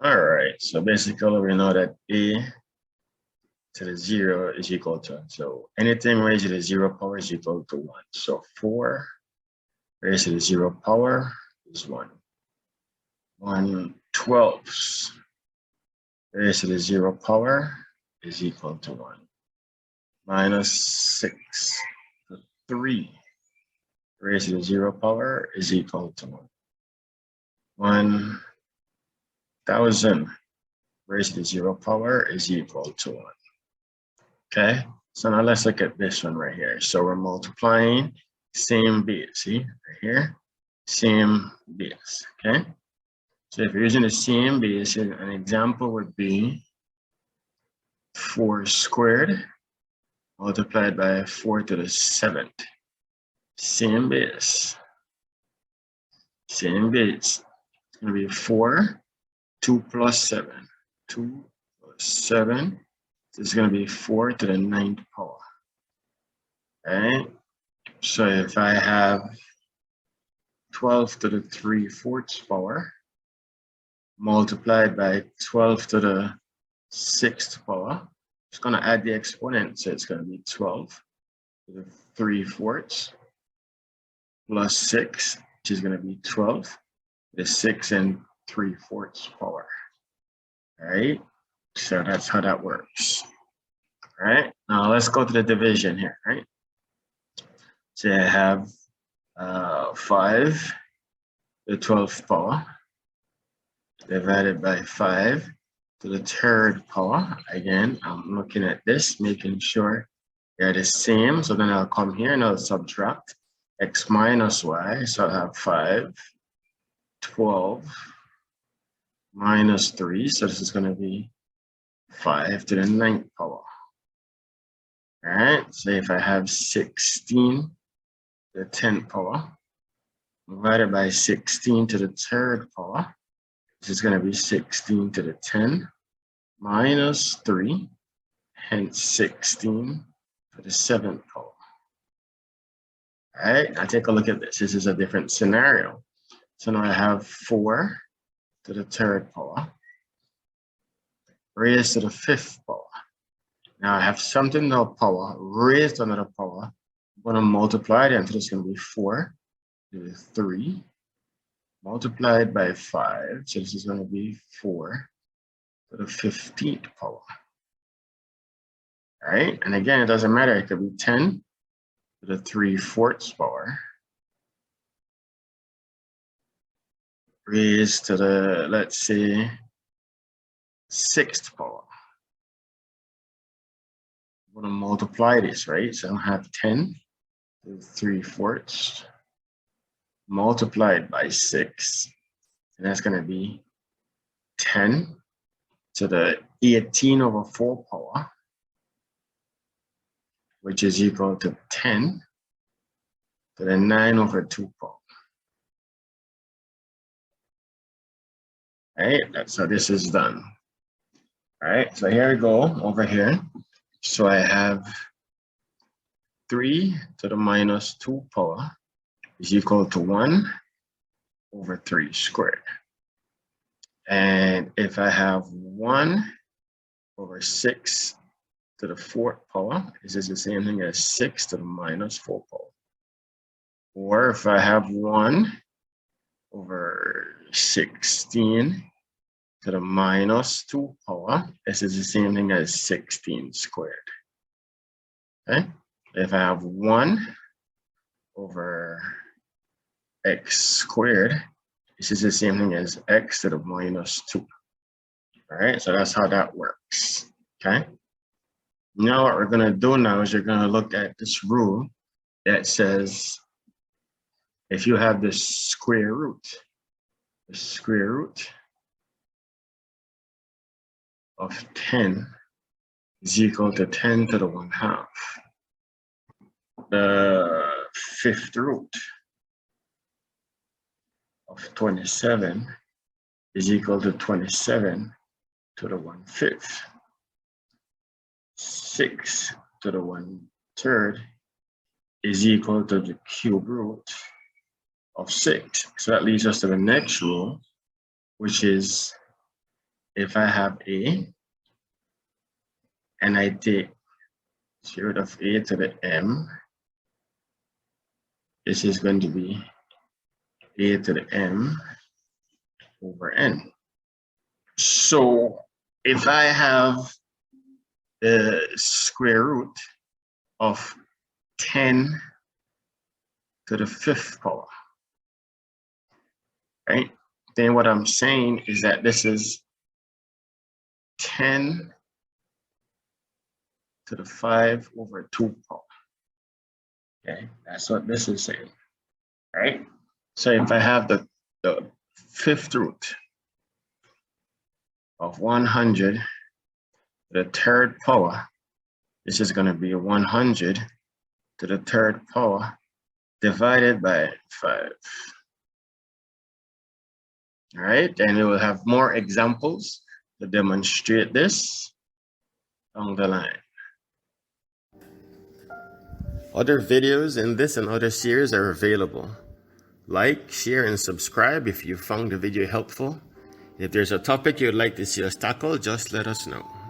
All right, so basically we know that a to the 0 is equal to, so anything raised to the 0 power is equal to 1. So 4 raised to the 0 power is 1. 1/12 raised to the 0 power is equal to 1. Minus 6 to 3 raised to the 0 power is equal to 1. 1,000 raised to the 0 power is equal to 1. Okay, so now let's look at this one right here. So we're multiplying same base, see right here, same base. Okay, so if you're using the same base, an example would be 4 squared multiplied by 4 to the 7th. Same base. Same base. It's going to be 4, 2 plus 7. 2 plus 7. This is going to be 4 to the 9th power. Right? So if I have 12 to the 3/4 power multiplied by 12 to the 6th power, it's going to add the exponent. So it's going to be 12 to the 3/4 plus 6, which is going to be 12 to the 6 3/4 power. All right, so that's how that works. All right, now let's go to the division here, right? So I have 5 to the 12th power divided by 5 to the 3rd power. Again, I'm looking at this, making sure they're the same. So then I'll come here and I'll subtract x minus y. So I'll have 5, 12 minus 3. So this is going to be 5 to the 9th power. All right, so if I have 16 to the 10th power divided by 16 to the 3rd power, this is going to be 16 to the 10 minus 3, hence 16 to the 7th power. All right, now take a look at this. This is a different scenario. So now I have 4 to the 3rd power raised to the 5th power. Now I have something to the power raised to another power. I'm going to multiply them. So it's going to be 4 to the 3 multiplied by 5. So this is going to be 4 to the 15th power. All right, and again, it doesn't matter. It could be 10 to the 3/4 power raised to the, let's say, 6th power. I'm going to multiply this, right? So I have 10 to the 3/4 multiplied by 6, and that's going to be 10 to the 18/4 power, which is equal to 10 to the 9/2 power. All right, that's how this is done. All right, so here we go over here. So I have 3 to the -2 power is equal to 1/3 squared. And if I have 1/6 to the 4th power, this is the same thing as 6 to the -4 power. Or if I have 1/16 to the -2 power, this is the same thing as 16 squared. Okay? If I have 1/x squared, this is the same thing as x to the -2. All right, so that's how that works. Okay. Now what we're going to do now is you're going to look at this rule that says if you have the square root of 10 is equal to 10 to the 1/2. The 5th root of 27 is equal to 27 to the 1/5. 6 to the 1/3 is equal to the cube root of 6. So that leads us to the next rule, which is if I have a and I take square root of a to the m, this is going to be a to the m over n. So if I have the square root of 10 to the 5th power, right? Then what I'm saying is that this is 10 to the 5 over 2 power. Okay, that's what this is saying, right? So if I have the 5th root of 100 to the 3rd power, this is going to be 100 to the 3rd power divided by 5. All right, and we will have more examples to demonstrate this along the line. Other videos in this and other series are available. Like, share, and subscribe if you found the video helpful. If there's a topic you'd like to see us tackle, just let us know.